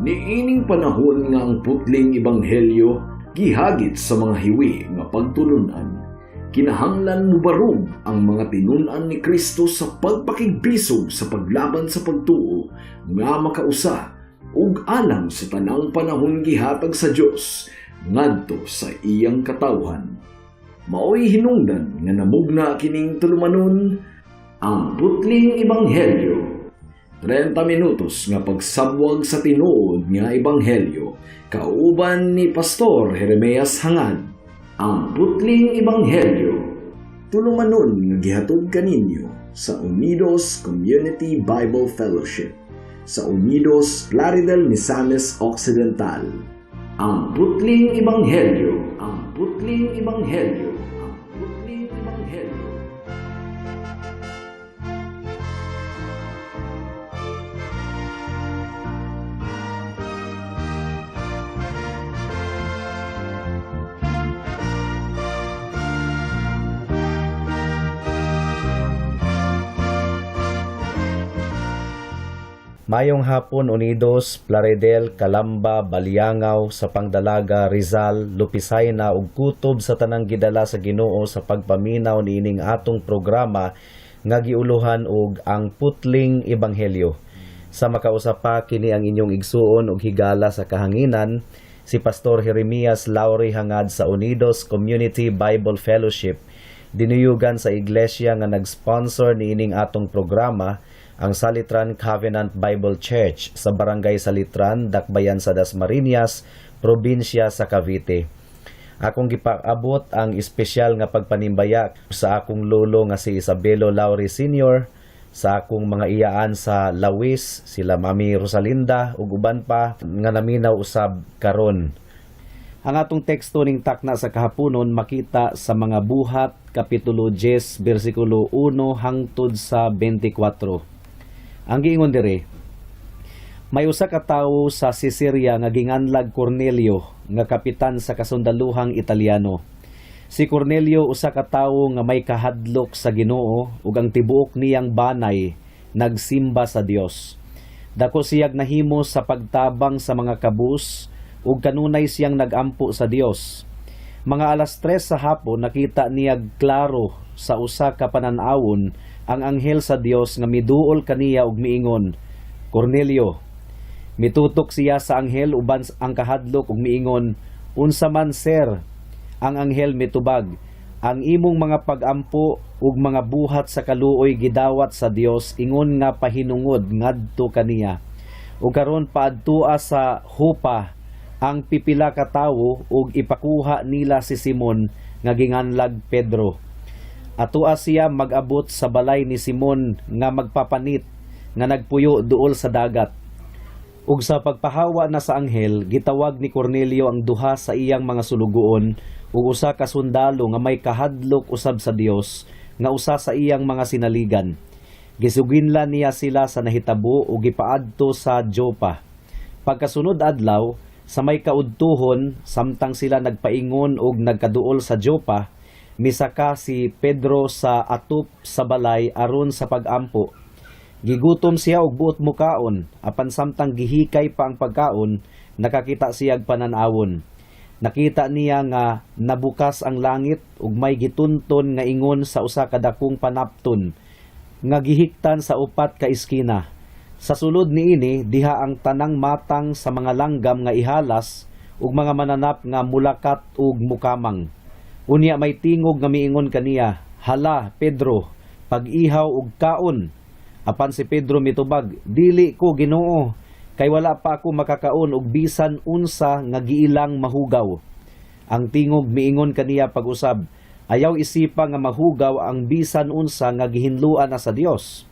Niining panahon nga ang putling ebanghelyo gihagit sa mga hiwi nga pagtulunan. Kinahanglan mo barog ang mga tinunan ni Kristo sa pagpakigbisog sa paglaban sa pagtuo nga makausa ug alang sa tanang panahon gihatag sa Dios ngadto sa iyang katawhan. Maoy hinungdan nga namugna kining tulumanon ang putling ebanghelyo. 30 minutos nga pagsabwag sa tinuod nga ebanghelyo kauban ni Pastor Jeremias Hangad. Ang putling ebanghelyo tulumanon nga gihatod kaninyo sa Unidos Community Bible Fellowship sa Unidos Plaridel, Misamis Occidental. Ang putling ebanghelyo, ang putling ebanghelyo, ang putling ebanghelyo. Mayong hapon Unidos, Plaridel, Calamba, Baliangaw, sa Pangdalaga, Rizal, Lupisayna ug kutob sa tanang gidala sa Ginoo sa pagpaminaw niining atong programa nga giuluhan og ang putling ebanghelyo. Sa makausapa kini ang inyong igsuon ug higala sa kahanginan si Pastor Jeremias Lauri Hangad sa Unidos Community Bible Fellowship. Dinuyugan sa iglesia nga nag-sponsor niining atong programa ang Salitran Covenant Bible Church sa Barangay Salitran, Dakbayan sa Dasmariñas, probinsya sa Cavite. Akong gipaabot ang espesyal nga pagpanimbaya sa akong lolo nga si Isabelo Lauri Sr., sa akong mga iyaan sa Lawis, sila Mami Rosalinda ug uban pa nga naminaw usab karon. Ang atong teksto ning takna sa kahaponon makita sa mga buhat kapitulo 10 bersikulo 1 hangtod sa 24. Ang giingon dire, may usa ka tawo sa Caesarea nga ginganlag Cornelio nga kapitan sa kasundaluhang Italiano. Si Cornelio usa ka tawo nga may kahadlok sa Ginoo ug ang tibuok niyang banay nagsimba sa Dios. Dako siyag nahimo sa pagtabang sa mga kabus ug kanunay siyang nagampo sa Dios. Mga alas 3 sa hapon nakita niya klaro sa usa ka panan-awon ang anghel sa Dios nga miduol kaniya ug miingon, Cornelio. Mitutok siya sa anghel uban ang kahadlok ug miingon, unsa man sir? Ang anghel mitubag, ang imong mga pagampo ug mga buhat sa kaluoy gidawat sa Dios ingon nga pahinungod ngadto kaniya. Ug karon paadtua sa Jopa ang pipila ka tawo ug ipakuha nila si Simon nga ginganlag Pedro. Atua siya mag-abot sa balay ni Simon nga magpapanit nga nagpuyo duol sa dagat. Ug sa pagpahawa na sa anghel, gitawag ni Cornelio ang duha sa iyang mga sulugoon ug usa ka sundalo nga may kahadlok usab sa Dios nga usa sa iyang mga sinaligan. Gisuginlan niya sila sa nahitabo ug gipaadto sa Jopa. Pagkasunod adlaw, sa may kaudtuhon, samtang sila nagpaingon ug nagkaduol sa Jopa, misaka si Pedro sa atop sa balay aron sa pagampo. Gigutom siya og buot mukaon, apan samtang gihikay pa ang pagkaon, nakakita siyag panan-awon. Nakita niya nga nabukas ang langit ug may gitunton nga ingon sa usa ka dakong panapton nga gihiktan sa upat ka iskina. Sa sulod niini diha ang tanang matang sa mga langgam nga ihalas ug mga mananap nga mulakat ug mukamang. Unya may tingog nga miingon kaniya, hala Pedro, pag-ihaw ug kaon. Apan si Pedro mitubag, dili ko Ginoo, kay wala pa ako makakaon og bisan unsa nga giilang mahugaw. Ang tingog miingon kaniya pag-usab, ayaw isipa nga mahugaw ang bisan unsa nga gihinluan na sa Dios.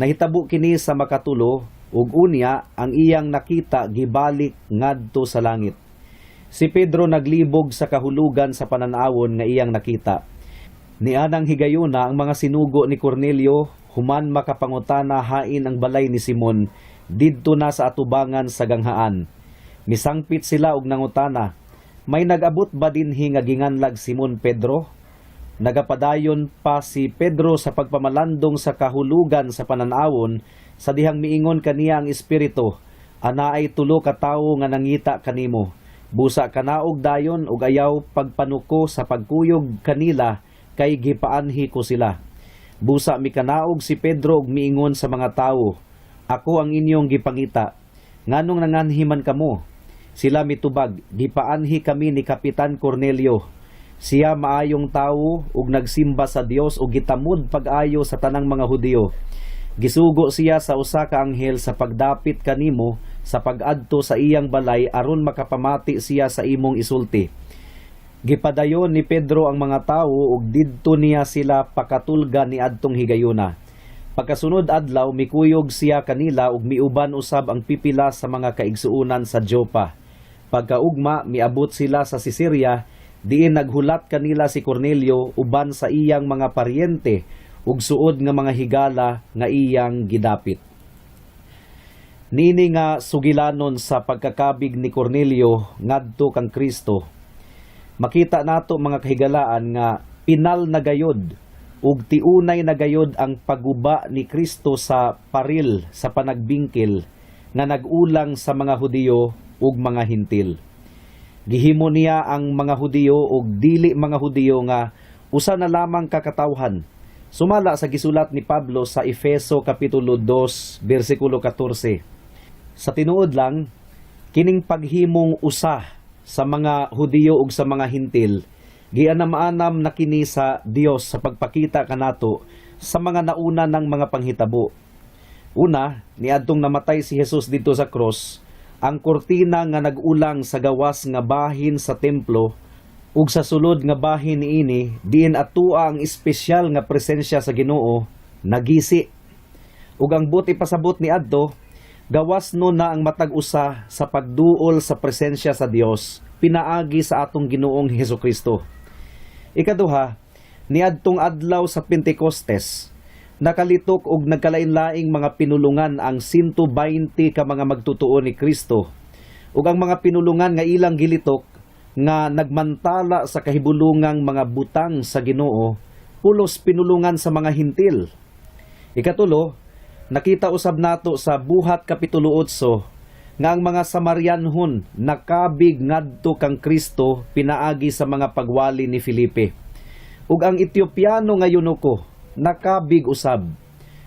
Nahitabo kini sa makatulo ug unya ang iyang nakita gibalik ngadto sa langit. Si Pedro naglibog sa kahulugan sa panan-awon nga iyang nakita. Nianang higayuna ang mga sinugo ni Cornelio human makapangutana hain ang balay ni Simon didto na sa atubangan sa ganghaan. Misangpit sila og nangutana, may nag-abot ba dinhi nga ginganlag Simon Pedro? Nagapadayon pa si Pedro sa pagpamalandong sa kahulugan sa panan-awon sa dihang miingon kaniya ang espiritu, Ana ay tulo ka tawo nga nangita kanimo. Busa kanaog dayon ug ayaw pagpanuko sa pagkuyog kanila kay gipaanhi ko sila. Busa mikanaog si Pedro ug miingon sa mga tawo, ako ang inyong gipangita. Nganong nanganhiman kamo? Sila mitubag, gipaanhi kami ni Kapitan Cornelio. Siya maayong tawo ug nagsimba sa Dios ug gitamod pag-ayo sa tanang mga Hudiyo. Gisugo siya sa usa ka anghel sa pagdapit kanimo sa pag-adto sa iyang balay aron makapamati siya sa imong isulti. Gipadayon ni Pedro ang mga tawo ug didto niya sila pakatulgan ni adtong higayuna. Pagkasunod adlaw mikuyog siya kanila ug miuban usab ang pipila sa mga kaigsuonan sa Joppa. Pagkaugma miabot sila sa Siseria, diin naghulat kanila si Cornelio uban sa iyang mga paryente ug suod nga mga higala nga iyang gidapit. Nini nga sugilanon sa pagkakabig ni Cornelio ngadto kang Kristo. Makita nato mga kahigalaan nga pinal na gayod ug tiunay na gayod ang paguba ni Kristo sa paril sa panagbingkil nga nagulang sa mga Hudiyo ug mga Hintil. Gihimo niya ang mga Hudiyo ug dili mga Hudiyo nga usa na lamang kakatawhan. Sumala sa gisulat ni Pablo sa Efeso Kapitulo 2, versikulo 14. Sa tinuod lang, kining paghimong usa sa mga Hudiyo ug sa mga Hintil, gianam-anam na kini sa Dios sa pagpakita kanato sa mga nauna ng mga panghitabo. Una, niadtong namatay si Jesus dito sa cross, ang kortina nga nagulang sa gawas nga bahin sa templo ug sa sulod nga bahin niini diin atua ang espesyal nga presensya sa Ginoo nagisi. Ug ang buti pasabot ni adto, gawas no na ang matag usa sa pagduol sa presensya sa Dios pinaagi sa atong Ginoong Hesukristo. Ikaduha, niadtong adlaw sa Pentecostes, nakalitok og nagkalain-laing mga pinulungan ang 120 ka mga magtutuo ni Kristo. Ug ang mga pinulungan nga ilang gilitok nga nagmantala sa kahibulungang mga butang sa Ginoo, pulos pinulungan sa mga Hintil. Ikatulo, nakita usab nato sa Buhat Kapitulo 8 nga ang mga Samarianhon nakabig ngadto kang Kristo pinaagi sa mga pagwali ni Felipe. Ug ang Etiopiano nga eunuko nakabig usab.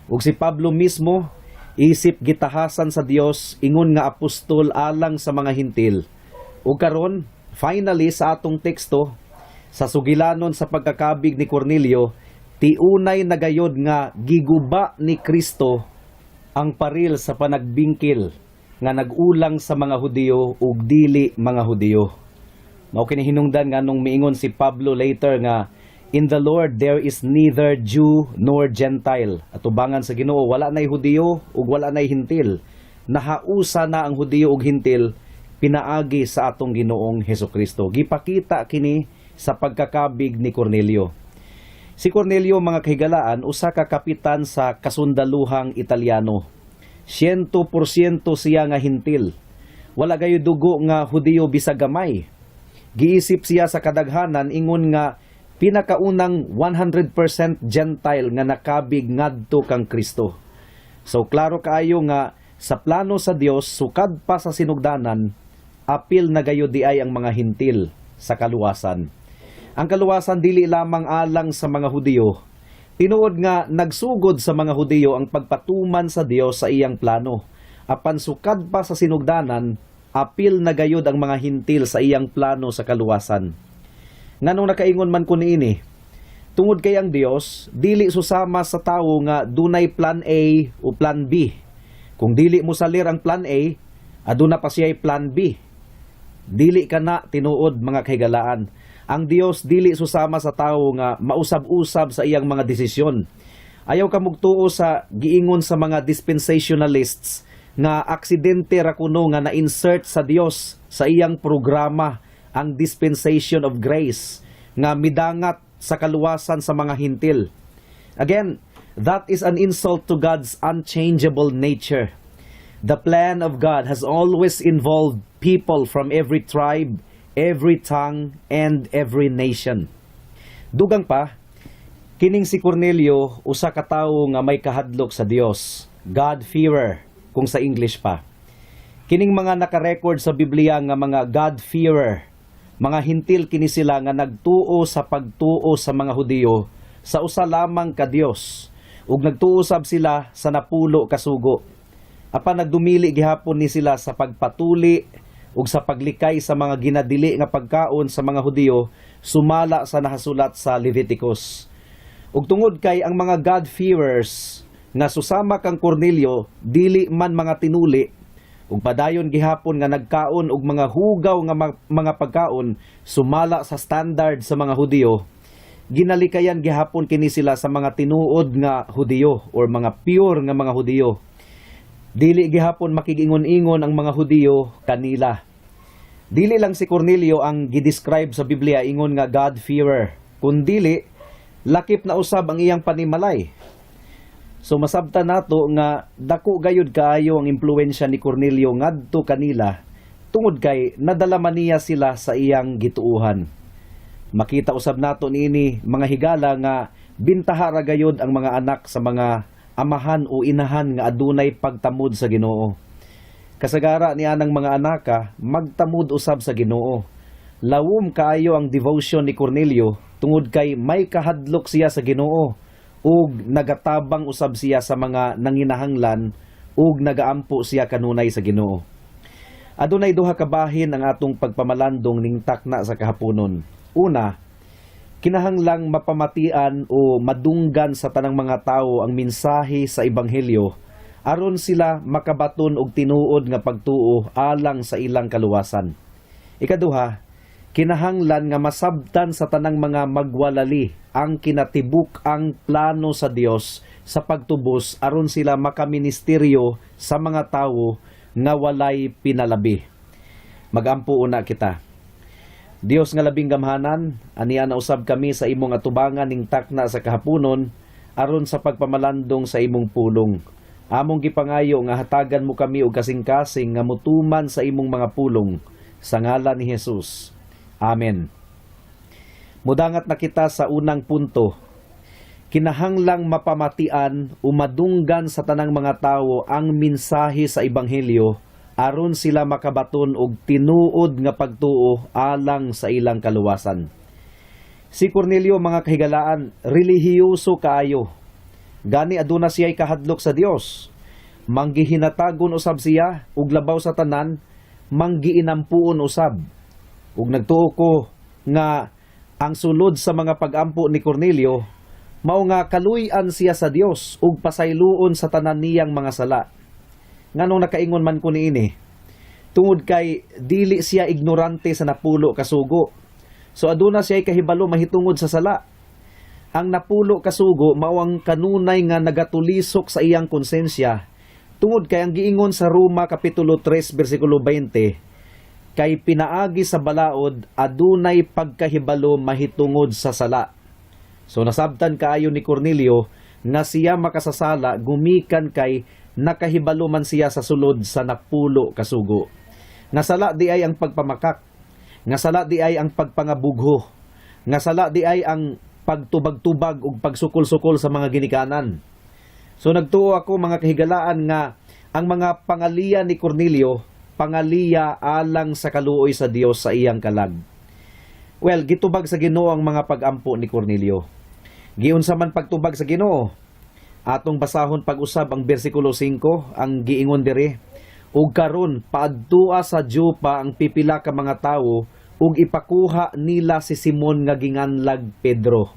Ug si Pablo mismo isip gitahasan sa Dios ingon nga apostol alang sa mga Hintil. Ug karon finally, sa atong teksto, sa sugilanon sa pagkakabig ni Cornelio, tiunay nagayod nga giguba ni Kristo ang paril sa panagbingkil nga nagulang sa mga Hudiyo ug dili mga Hudiyo. Mao kini hinungdan nga nung miingon si Pablo later nga, in the Lord there is neither Jew nor Gentile. At ubangan sa Ginoo, wala nay Hudiyo ug wala nay Hintil. Nahausa na ang Hudiyo ug Hintil pinaagi sa atong Ginoong Hesukristo. Gipakita kini sa pagkakabig ni Cornelio. Si Cornelio, mga kahigalaan, usa ka kapitan sa kasundaluhang Italiano. 100% siya nga Hintil. Wala gayo dugo nga Hudiyo bisag gamay. Giisip siya sa kadaghanan ingon nga pinakaunang 100% Gentile nga nakabig ngadto kang Kristo. So klaro kaayo nga sa plano sa Dios sukad pa sa sinugdanan, apil na gayo di ay ang mga Hintil sa kaluwasan. Ang kaluwasan dili lamang alang sa mga Hudiyo. Tinuod nga nagsugod sa mga Hudiyo ang pagpatuman sa Dios sa iyang plano. Apan sukad pa sa sinugdanan, apil na gayod ang mga Hintil sa iyang plano sa kaluwasan. Nganong nakaingon man ko niini, tungod kay ang Dios dili susama sa tawo nga dunay plan A o plan B. Kung dili mo salir ang plan A, aduna pa siya'y plan B. Dili ka na tinuod, mga kahigalaan. Ang Dios dili susama sa tawo nga mausab-usab sa iyang mga desisyon. Ayaw ka mugtuo sa giingon sa mga dispensationalists nga aksidente ra kuno nga na-insert sa Dios sa iyang programa ang dispensation of grace nga midangat sa kaluwasan sa mga Hintil. Again, that is an insult to God's unchangeable nature. The plan of God has always involved people from every tribe, every tongue, and every nation. Dugang pa, kining si Cornelio, usa ka tawo nga may kahadlok sa Dios, God-fearer, kung sa English pa. Kining mga nakarecord sa Biblia nga mga God-fearer, mga hintil kini sila nga nagtuo sa pagtuo sa mga Hudiyo sa usa lamang ka Dios ug nagtuusab sila sa napulo ka sugo. Apan nagdumili gihapon ni sila sa pagpatuli ug sa paglikay sa mga ginadili nga pagkaon sa mga Hudiyo sumala sa nahasulat sa Leviticus. Ug tungod kay ang mga God-fearers nga susama kang Cornelio dili man mga tinuli ug padayon gihapon nga nagkaon og mga hugaw nga mga pagkaon sumala sa standard sa mga Hudiyo, ginalikayan gihapon kini sila sa mga tinuod nga Hudiyo or mga pure nga mga Hudiyo. Dili gihapon makigingon-ingon ang mga Hudiyo kanila. Dili lang si Cornelio ang gidescribe sa Biblia ingon nga God-fearer, kundili lakip na usab ang iyang panimalay. So masabtan nato nga dako gayud kaayo ang impluwensya ni Cornelio ngadto kanila tungod kay nadala man niya sila sa iyang gituuhan. Makita usab nato niini mga higala nga bintaha ra gayud ang mga anak sa mga amahan o inahan nga adunay pagtamod sa Ginoo. Kasagara ni anang mga anaka magtamod usab sa Ginoo. Lawom kaayo ang devotion ni Cornelio tungod kay may kahadlok siya sa Ginoo ug nagatabang usab siya sa mga nanginahanglan ug nagaampo siya kanunay sa Ginoo. Adunay duha ka bahin ang atong pagpamalandong ning takna sa kahaponon. Una, kinahanglang mapamatian o madunggan sa tanang mga tawo ang mensahe sa ebanghelyo aron sila makabaton og tinuod nga pagtuo alang sa ilang kaluwasan. Ikaduha, kinahanglan nga masabtan sa tanang mga magwalali ang kinatibuk ang plano sa Dios sa pagtubos aron sila makaministeryo sa mga tawo nga walay pinalabi. Magampo una kita. Dios nga labing gamhanan, aniya na usab kami sa imong atubangan ning takna sa kahaponon aron sa pagpamalandong sa imong pulong. Among gipangayo nga hatagan mo kami og kasing-kasing nga mutuman sa imong mga pulong sa ngalan ni Jesus. Amen. Mudangat na kita sa unang punto. Kinahanglang mapamatian o madunggan sa tanang mga tawo ang mensahe sa ebanghelyo aron sila makabaton og tinuod nga pagtuo alang sa ilang kaluwasan. Si Cornelio, mga kahigalaan, relihiyoso kaayo. Gani aduna siya'y kahadlok sa Dios. Manggihinatagon usab siya ug labaw sa tanan, manggiinampuon usab. Ug nagtuo ko nga ang sulod sa mga pag-ampo ni Cornelio mao nga kaluy-an siya sa Dios ug pasayloon sa tanan niyang mga sala. Nganong nakaingon man ko niini? Tungod kay dili siya ignorante sa napulo ka sugo. So aduna siya kahibalo mahitungod sa sala. Ang napulo ka sugo mao ang kanunay nga nagatulisok sa iyang konsensya. Tungod kay ang giingon sa Roma kapitulo 3 bersikulo 20, kay pinaagi sa balaod adunay pagkahibalo mahitungod sa sala. So nasabtan kaayo ni Cornelio nga siya makasasala gumikan kay nakahibalo man siya sa sulod sa napulo kasugo. Nga sala di ay ang pagpamakak, nga sala di ay ang pagpangabugho, nga sala di ay ang pagtubag-tubag ug pagsukol-sukol sa mga ginikanan. So nagtuo ako mga kahigalaan nga ang mga pangaliya ni Cornelio pangaliya alang sa kaluoy sa Dios sa iyang kalag. Well, gitubag sa Ginoo ang mga pag-ampo ni Cornelio. Giunsa man pagtubag sa Ginoo? Atong basahon pag-usab ang bersikulo 5, ang giingon diri, ug karon paadtua sa Jopa ang pipila ka mga tawo ug ipakuha nila si Simon nga ginganlag Pedro.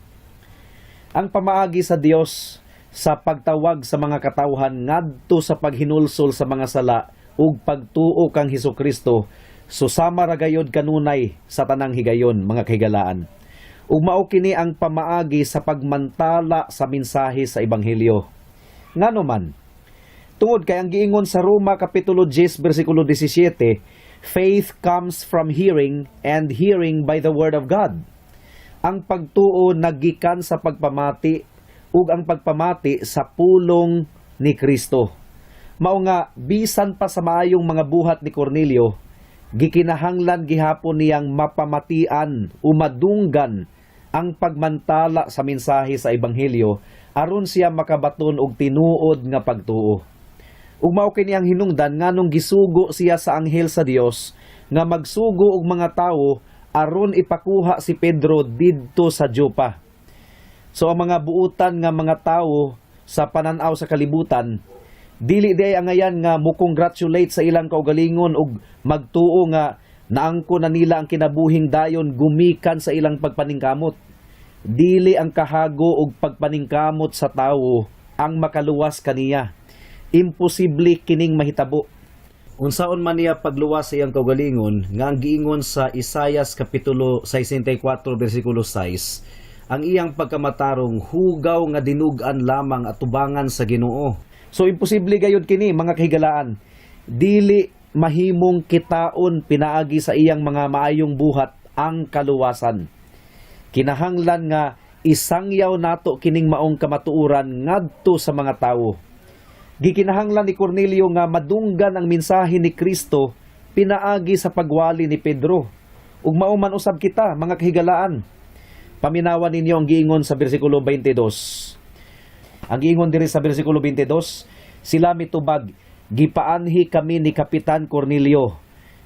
Ang pamaagi sa Dios sa pagtawag sa mga katawhan ngadto sa paghinulsol sa mga sala ug pagtuo kang Hesukristo susama ra gayud kanunay sa tanang higayon, mga kahigalaan. Ug mao kini ang pamaagi sa pagmantala sa mensahe sa ebanghelyo. Ngano man, tungod kay ang giingon sa Roma kapitulo 10 bersikulo 17, faith comes from hearing and hearing by the word of God. Ang pagtuo nagikan sa pagpamati ug ang pagpamati sa pulong ni Kristo. Mao nga bisan pa sa maayong mga buhat ni Cornelio, gikinahanglan gihapon niyang mapamatian o madunggan ang pagmantala sa mensahe sa ebanghelyo aron siya makabaton og tinuod nga pagtuo. Ug mao kini ang hinungdan nganong gisugo siya sa anghel sa Dios nga magsugo og mga tawo aron ipakuha si Pedro didto sa Joppa. So ang mga buutan nga mga tawo sa pananaw sa kalibutan, dili day angayan nga mo-congratulate sa ilang kaugalingon ug magtuo nga naangko na nila ang kinabuhing dayon gumikan sa ilang pagpaningkamot. Dili ang kahago ug pagpaningkamot sa tawo ang makaluwas kaniya. Imposible kining mahitabo. Unsaon man niya pagluwas sa iyang kaugalingon nga ang giingon sa Isaias kapitulo 64 bersikulo 6, ang iyang pagkamatarong hugaw nga dinug-an lamang at tubangan sa Ginoo. So imposible gayud kini mga kahigalaan. Dili mahimong kitaon pinaagi sa iyang mga maayong buhat ang kaluwasan. Kinahanglan nga isangyaw nato kining maong kamatuoran ngadto sa mga tawo. Gikinahanglan ni Cornelio nga madunggan ang mensahe ni Kristo pinaagi sa pagwali ni Pedro. Ug mao man usab kita mga kahigalaan. Paminawan ninyo ang giingon sa bersikulo 22. Ang giingon diri sa bersikulo 22, sila mitubag, gipaanhi kami ni Kapitan Cornelio.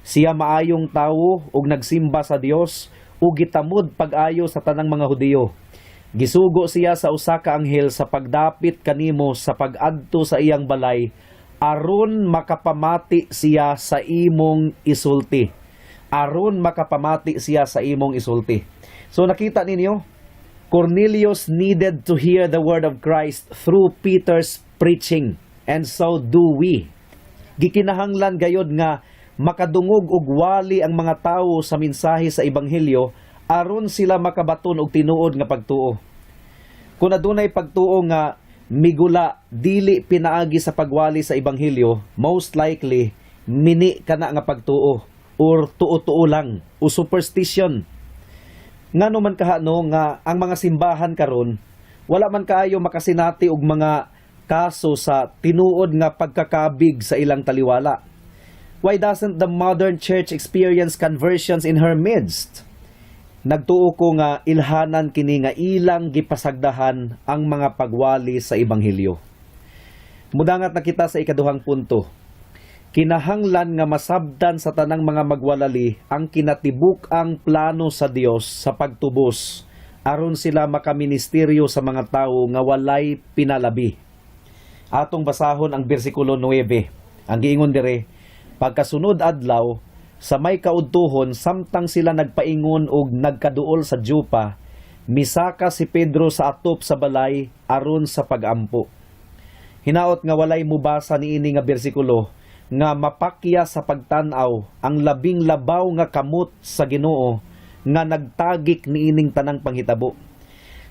Siya maayong tawo ug nagsimba sa Dios ug gitamod pag-ayo sa tanang mga Hudiyo. Gisugo siya sa usa ka anghel sa pagdapit kanimo sa pag-adto sa iyang balay aron makapamati siya sa imong isulti. Aron makapamati siya sa imong isulti. So nakita ninyo, Cornelius needed to hear the word of Christ through Peter's preaching, and so do we. Gikinahanglan gayod nga makadungog og wali ang mga tawo sa mensahe sa ebanghelyo aron sila makabaton og tinuod nga pagtuo. Kung adunay pagtuo nga migula dili pinaagi sa pagwali sa ebanghelyo, most likely mini kana nga pagtuo or tuo-tuo lang o superstition. Ngano man kahano nga ang mga simbahan karon wala man kaayo makasinati og mga kaso sa tinuod nga pagkakabig sa ilang taliwala. Why doesn't the modern church experience conversions in her midst? Nagtuo ko nga ilhanan kini nga ilang gipasagdahan ang mga pagwali sa ebanghelyo. Mudangat na kita sa ikaduhang punto. Kinahanglan nga masabdan sa tanang mga magwalali ang kinatibuk ang plano sa Dios sa pagtubos aron sila makaministeryo sa mga tawo nga walay pinalabi. Atong basahon ang bersikulo 9. Ang giingon dire, pagkasunod adlaw sa may kaudtuhon samtang sila nagpaingon og nagkaduol sa Joppa, misaka si Pedro sa atop sa balay aron sa pagampo. Hinaot nga walay mubasa niini nga bersikulo nga mapakya sa pagtan-aw ang labing labaw nga kamot sa Ginoo nga nagtagik niining tanang panghitabo.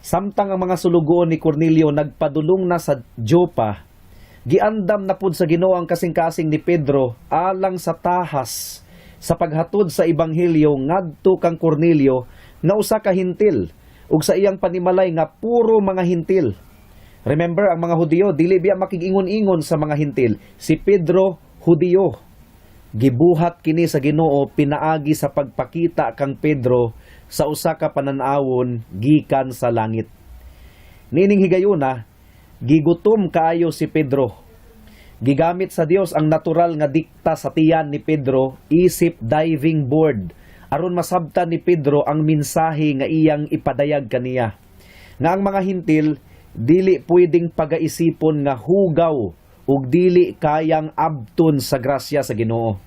Samtang ang mga sulugoon ni Cornelio nagpadulong na sa Joppa, giandam na pud sa Ginoo ang kasing-kasing ni Pedro alang sa tahas sa paghatod sa ebanghelyo ngadto kang Cornelio nga usa ka hintil ug sa iyang panimalay nga puro mga hintil. Remember, ang mga Hudiyo dili biya makigingon-ingon sa mga hintil. Si Pedro Hudiyo. Gibuhat kini sa Ginoo pinaagi sa pagpakita kang Pedro sa usa ka panan-awon gikan sa langit. Nining higayuna, gigutom kaayo si Pedro. Gigamit sa Dios ang natural nga dikta sa tiyan ni Pedro isip diving board aron masabtan ni Pedro ang mensahe nga iyang ipadayag kaniya. Nga ang mga hintil dili pwedeng pagaisipon nga hugaw ug dili kayang abton sa grasya sa Ginoo.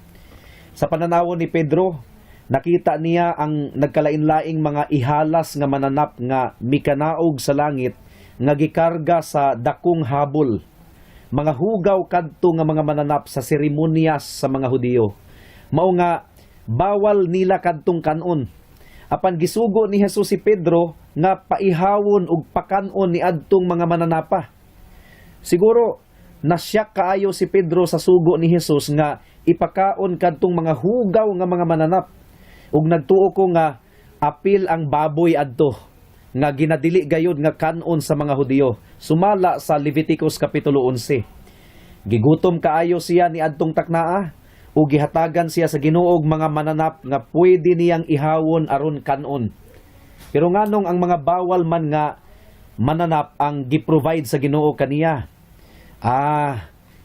Sa pananawon ni Pedro, nakita niya ang nagkalain-laing mga ihalas nga mananap nga mikanaog sa langit nga gikarga sa dakong habol. Mga hugaw kadto nga mga mananap sa seremonyas sa mga Hudiyo. Mao nga bawal nila kadtong kanon. Apan gisugo ni Jesus si Pedro nga paihawon ug pakanon ni adtong mga mananapa. Siguro nasyak kaayo si Pedro sa sugo ni Jesus nga ipakaon kadtong mga hugaw nga mga mananap. Ug nagtuo ko nga apil ang baboy adto nga ginadili gayud nga kanon sa mga Hudiyo. Sumala sa Leviticus kapitulo 11. Gigutom kaayo siya ni adtong taknaa ug gihatagan siya sa Ginoo og mga mananap nga pwede niyang ihawon aron kanon. Pero nganong ang mga bawal man nga mananap ang giprovide sa Ginoo kaniya?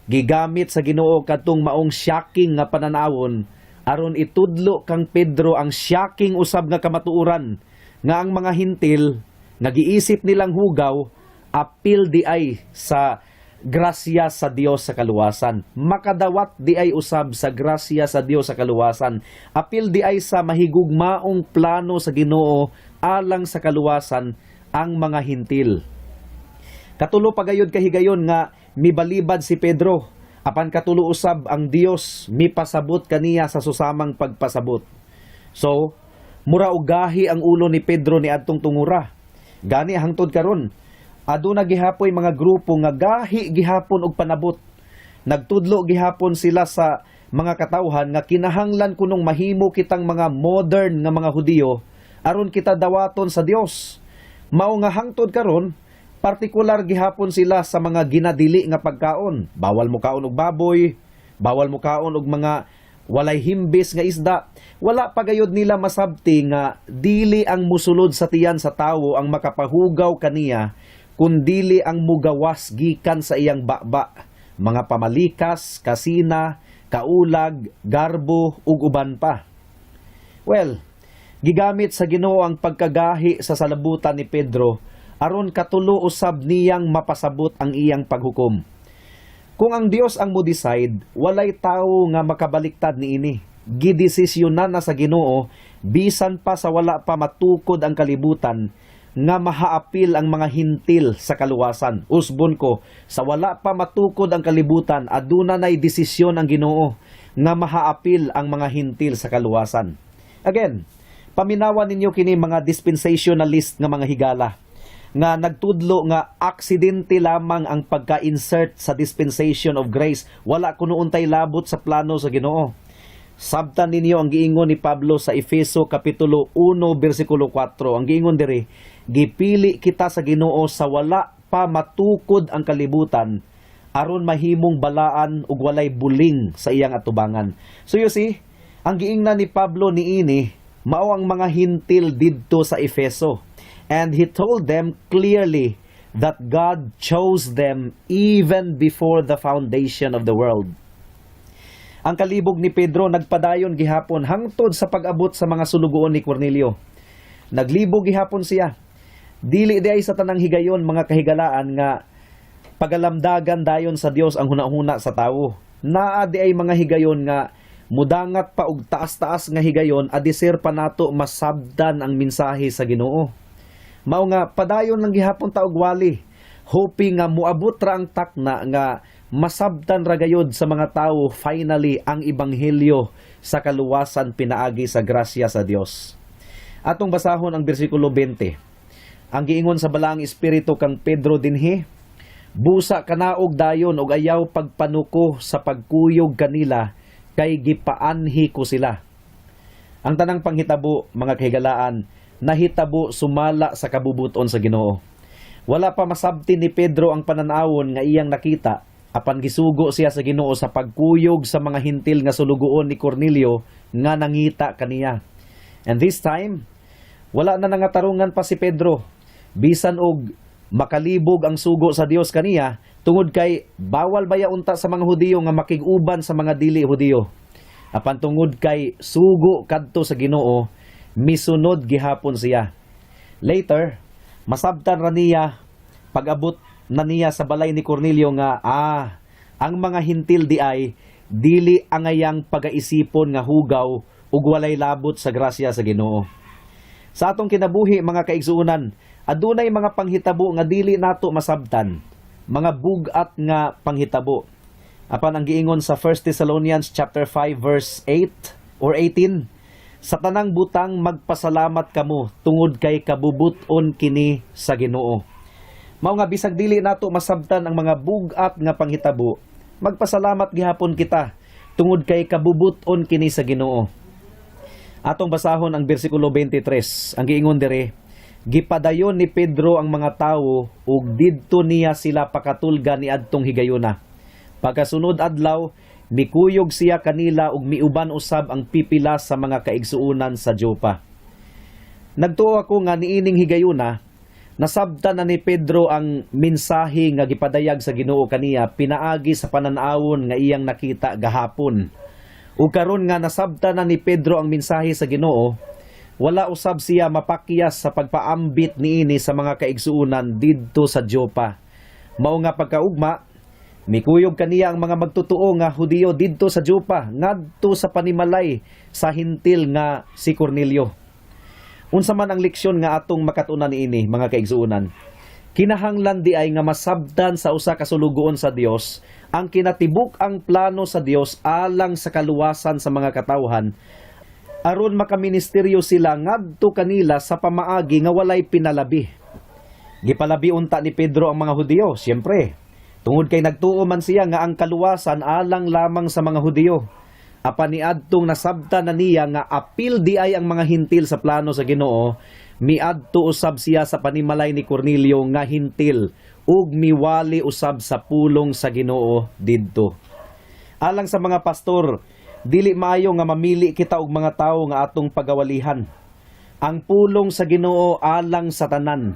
Gigamit sa Ginoo kadtong maong shocking nga pananawon aron itudlo kang Pedro ang shocking usab nga kamatuoran nga ang mga hintil nga giisip nilang hugaw apil di ay sa grasya sa Dios sa kaluwasan. Makadawat di ay usab sa grasya sa Dios sa kaluwasan. Apil di ay sa mahigugmaong plano sa Ginoo alang sa kaluwasan ang mga hintil. Katulo pagayod kahigayon nga mibalibad si Pedro, apan katulo usab ang Dios mipasabot kaniya sa susamang pagpasabot. So, mura ugahi ang ulo ni Pedro ni adtong tungura. Gani hangtod karon, aduna gihapoy mga grupo nga gahi gihapon og panabot. Nagtudlo gihapon sila sa mga katawhan nga kinahanglan kunong mahimo kitang mga modern nga mga Hudiyo aron kita dawaton sa Dios. Mao nga hangtod karon, partikular gihapon sila sa mga ginadili nga pagkaon. Bawal mo kaon og baboy, bawal mo kaon og mga walay himbis nga isda. Wala pagayod nila masabti nga dili ang musulod sa tiyan sa tawo ang makapahugaw kaniya, kundili ang mugawas gikan sa iyang baba, mga pamalikas, kasina, kaulag, garbo ug uban pa. Well, gigamit sa Ginoo ang pagkagahi sa salabutan ni Pedro aron katulo usab niyang mapasabot ang iyang paghukom. Kung ang Dios ang mo-decide, walay tawo nga makabaliktad niini. Gidesisyonan na sa Ginoo bisan pa sa wala pa matukod ang kalibutan nga mahaapil ang mga hintil sa kaluwasan. Usbon ko, sa wala pa matukod ang kalibutan, aduna nay desisyon ang Ginoo nga mahaapil ang mga hintil sa kaluwasan. Again, paminawan ninyo kini mga dispensationalist nga mga higala nga nagtudlo nga aksidente lamang ang pagka-insert sa dispensation of grace, wala kuno untay labot sa plano sa Ginoo. Sabtan ninyo ang giingon ni Pablo sa Efeso kapitulo 1 bersikulo 4. Ang giingon diri, gipili kita sa Ginoo sa wala pa matukod ang kalibutan aron mahimong balaan ug walay buling sa iyang atubangan. So you see, ang giingnan ni Pablo niini mao ang mga hintil didto sa Efeso. And he told them clearly that God chose them even before the foundation of the world. Ang kalibog ni Pedro nagpadayon gihapon hangtod sa pag-abot sa mga sulugoon ni Cornelio. Naglibog gihapon siya. Dili di ay sa tanang higayon mga kahigalaan nga pagalamdagan dayon sa Dios ang hunahuna sa tawo. Naa di ay mga higayon nga mudangat pa og taas-taas nga higayon adisir pa nato masabdan ang mensahe sa Ginoo. Mao nga padayon lang gihapon ta og wali, hoping nga muabot ra ang takna nga masabtan ra gayud sa mga tawo finally ang ebanghelyo sa kaluwasan pinaagi sa grasya sa Dios. Atong basahon ang bersikulo 20. Ang giingon sa balaang espiritu kang Pedro dinhi, busa kanaog dayon og ayaw pagpanuko sa pagkuyog kanila kay gipaanhi ko sila. Ang tanang panghitabo mga kahigalaan nahitabo sumala sa kabubuton sa Ginoo. Wala pa masabti ni Pedro ang pananawon nga iyang nakita, apan gisugo siya sa Ginoo sa pagkuyog sa mga hintil nga sulugoon ni Cornelio nga nangita kaniya. And this time, wala na nangatarungan pa si Pedro, bisan og makalibog ang sugo sa Dios kaniya, tungod kay bawal baya unta sa mga Hudiyo nga makig-uban sa mga dili Hudiyo. Apan tungod kay sugo kadto sa Ginoo, misunod gihapon siya. Later, masabtan ra niya pag-abot na niya sa balay ni Cornelio nga ang mga hintil di ay dili angayang pagaisipon nga hugaw ug walay labot sa grasya sa Ginoo. Sa atong kinabuhi mga kaigsuonan, adunay mga panghitabo nga dili nato masabtan, mga bugat nga panghitabo. Apan ang giingon sa 1 Thessalonians chapter 5 verse 8 or 18, sa tanang butang magpasalamat kamo tungod kay kabubuton kini sa Ginoo. Mao nga bisag dili nato masabtan ang mga bugat nga panghitabo, magpasalamat gihapon kita tungod kay kabubuton kini sa Ginoo. Atong basahon ang bersikulo 23. Ang giingon dire, gipadayon ni Pedro ang mga tawo ug didto niya sila pakatulgan ni adtong higayuna. Pagkasunod adlaw, mikuyog siya kanila ug miuban usab ang pipila sa mga kaigsuonan sa Jopa. Nagtuo ako nga niining higayuna, Nasabtan na ni Pedro ang mensahe nga gipadayag sa Ginoo kaniya pinaagi sa pananawon nga iyang nakita gahapon. Ug karon nga nasabtan na ni Pedro ang mensahe sa Ginoo, wala usab siya mapakyas sa pagpaambit niini sa mga kaigsuonan didto sa Jopa. Mao nga pagkaugma, mikuyog kaniya ang mga magtutuo nga Hudiyo didto sa Jopa ngadto sa panimalay sa hintil nga si Cornelio. Unsa man ang leksyon nga atong makatunan niini mga kaigsuonan, kinahanglan di ay nga masabtan sa usa ka sulugoon sa Dios ang kinatibuk ang plano sa Dios alang sa kaluwasan sa mga katawhan aron makaministeryo sila ngadto kanila sa pamaagi nga walay pinalabi. Gipalabi unta ni Pedro ang mga Hudiyo, siyempre. Tungod kay nagtuo man siya nga ang kaluwasan alang lamang sa mga Hudiyo. Apan niadtong nasabtan na niya nga apil di ay ang mga hintil sa plano sa Ginoo, miadto usab siya sa panimalay ni Cornelio nga hintil ug miwali usab sa pulong sa Ginoo didto. Alang sa mga pastor, dili maayo nga mamili kita og mga tawo nga atong pagawalihan. Ang pulong sa Ginoo alang sa tanan.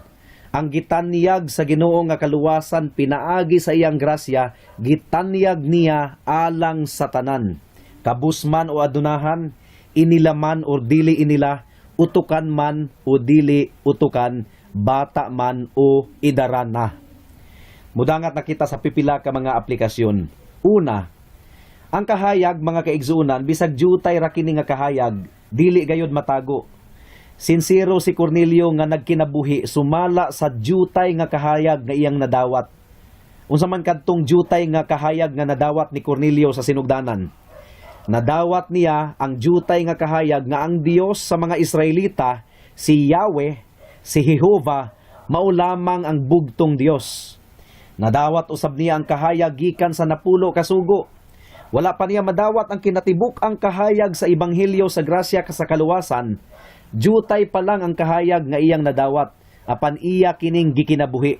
Ang gitanyag sa Ginoo nga kaluwasan pinaagi sa iyang grasya, gitanyag niya alang sa tanan. Kabusman o adunahan, inila man o dili inila, utukan man o dili utukan, bata man o idarana. Mudangat na kita sa pipila ka mga aplikasyon. Una, ang kahayag mga kaigsuonan, bisag jutay ra kini nga kahayag, dili gayud matago. Sincero si Cornelio nga nagkinabuhi, sumala sa jutay nga kahayag nga iyang nadawat. Unsa man kadtong jutay nga kahayag nga nadawat ni Cornelio sa sinugdanan? Nadawat niya ang jutay nga kahayag nga ang Dios sa mga Israelita, si Yahweh, si Jehovah, mao lamang ang bugtong Dios. Nadawat usab niya ang kahayag gikan sa napulo ka sugo. Wala pa niya madawat ang kinatibuk ang kahayag sa ebanghelyo sa grasya sa kaluwasan. Jutay pa lang ang kahayag nga iyang nadawat, apan iya kining gikinabuhi.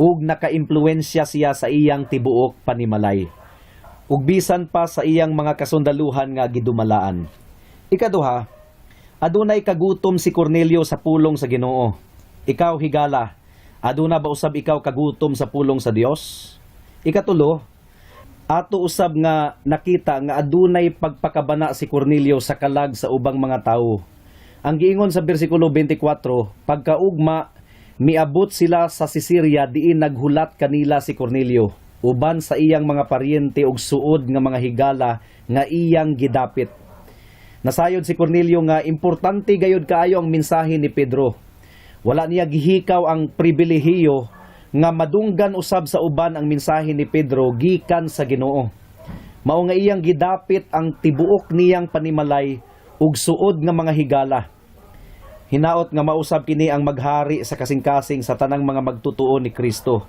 Ug nakaimpluwensya siya sa iyang tibuok panimalay. Ug bisan pa sa iyang mga kasundaluhan nga gidumalaan. Ikaduha, adunay kagutom si Cornelio sa pulong sa Ginoo. Ikaw higala, aduna ba usab ikaw kagutom sa pulong sa Dios? Ikatulo, ato usab nga nakita nga adunay pagpakabana si Cornelio sa kalag sa ubang mga tawo. Ang giingon sa bersikulo 24, pagkaugma miabot sila sa Sisiria diin naghulat kanila si Cornelio uban sa iyang mga paryente ug suod nga mga higala nga iyang gidapit. Nasayod si Cornelio nga importante gayud kaayo ang mensahe ni Pedro. Wala niya gihikaw ang pribilehiyo nga madunggan usab sa uban ang mensahe ni Pedro gikan sa Ginoo. Mao nga iyang gidapit ang tibuok niyang panimalay ug suod nga mga higala. Hinaot nga mausab kini ang maghari sa kasing-kasing sa tanang mga magtutuo ni Kristo.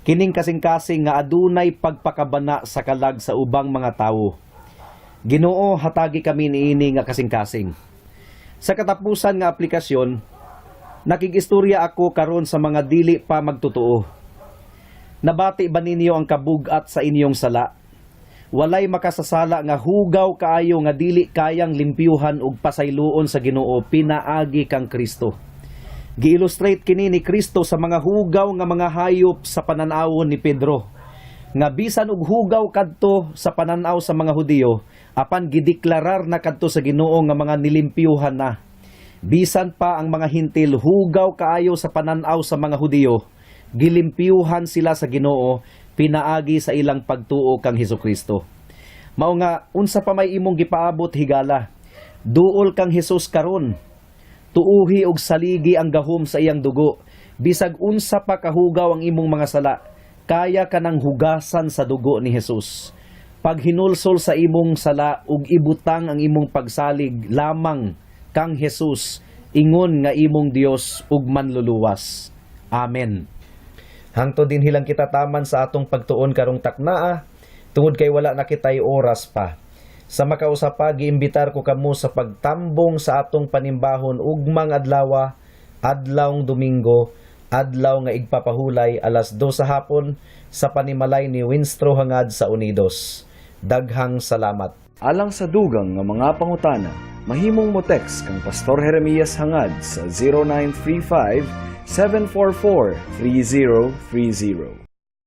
Kining kasing-kasing nga adunay pagpakabana sa kalag sa ubang mga tawo. Ginoo, hatagi kami niini nga kasing-kasing. Sa katapusan nga aplikasyon, nakigistorya ako karon sa mga dili pa magtutuo. Nabati ba ninyo ang kabugat sa inyong sala? Walay makasasala nga hugaw kaayo nga dili kayang limpyuhan ug pasayloon sa Ginoo pinaagi kang Kristo. Gi-illustrate kini ni Kristo sa mga hugaw nga mga hayop sa pananawon ni Pedro. Nga bisan og hugaw kadto sa pananaw sa mga Hudiyo, apan gideklarar na kadto sa Ginoo nga mga nilimpyuhan na. Bisan pa ang mga hintil hugaw kaayo sa pananaw sa mga Hudiyo, gilimpyuhan sila sa Ginoo pinaagi sa ilang pagtuo kang Hesukristo. Mao nga unsa pa may imong gipaabot higala, duol kang Hesus karon. Tuuhi og saligi ang gahom sa iyang dugo. Bisag unsa pa kahugaw ang imong mga sala, kaya ka nang hugasan sa dugo ni Hesus. Pag hinulsol sa imong sala ug ibutang ang imong pagsalig lamang kang Hesus, ingon nga imong Dios ug manluluwas. Amen. Hangtod din hilang kita taman sa atong pagtuon karong taknaa, tungod kay wala na kitay oras pa. Sa makausapa, giimbitar ko kamo sa pagtambong sa atong panimbahon ugmang adlaw, adlawng Domingo, adlaw nga igpapahulay alas 2 sa hapon sa panimalay ni Winstro hangad sa Unidos. Daghang salamat. Alang sa dugang nga mga pangutana, mahimong mo text kang Pastor Jeremias hangad sa 744-3030.